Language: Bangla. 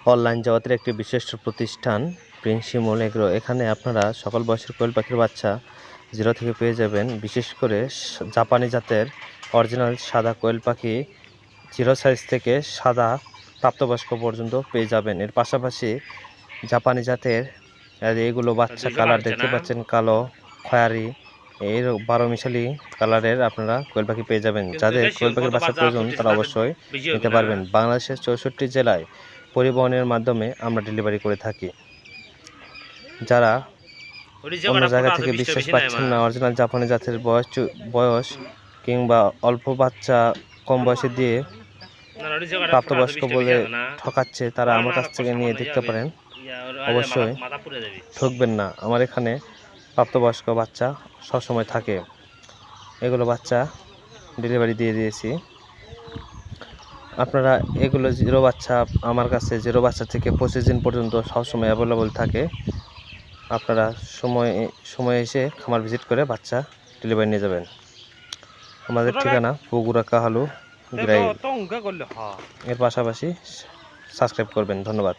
অনলাইন জগতের একটি বিশিষ্ট প্রতিষ্ঠান প্রিন্সিমল এগ্রো। এখানে আপনারা সকল বয়সের কোয়েল পাখির বাচ্চা 0 থেকে পেয়ে যাবেন। বিশেষ করে জাপানি জাতের অরিজিনাল সাদা কোয়েল পাখি 0 সাইজ থেকে সাদা প্রাপ্তবয়স্ক পর্যন্ত পেয়ে যাবেন। এর পাশাপাশি জাপানি জাতের এগুলো বাচ্চা কালার দেখতে পাচ্ছেন, কালো, খয়েরি, এর 12 মিশালি কালারের আপনারা কোয়েল পাখি পেয়ে যাবেন। যাদের কোয়েল পাখির বাচ্চা প্রয়োজন তারা অবশ্যই নিতে পারবেন। বাংলাদেশের 64 জেলায় পরিবহনের মাধ্যমে আমরা ডেলিভারি করে থাকি। যারা অন্য জায়গা থেকে বিশ্বাস পাচ্ছেন না, অরিজিনাল জাপানি জাতের বয়স কিংবা অল্প বাচ্চা কম বয়সে দিয়ে প্রাপ্তবয়স্ক বলে ঠকাচ্ছে, তারা আমার কাছ থেকে নিয়ে দেখতে পারেন। অবশ্যই ঠকবেন না। আমার এখানে প্রাপ্তবয়স্ক বাচ্চা সবসময় থাকে। এগুলো বাচ্চা ডেলিভারি দিয়ে দিয়েছি। আপনারা এগুলো 0 বাচ্চা আমার কাছে 0 বাচ্চা থেকে 25 দিন পর্যন্ত সবসময় অ্যাভেলেবল থাকে। আপনারা সময় এসে খামার ভিজিট করে বাচ্চা ডেলিভারি নিয়ে যাবেন। আমাদের ঠিকানা বগুড়া কাহালু গ্রাই। এর পাশাপাশি সাবস্ক্রাইব করবেন। ধন্যবাদ।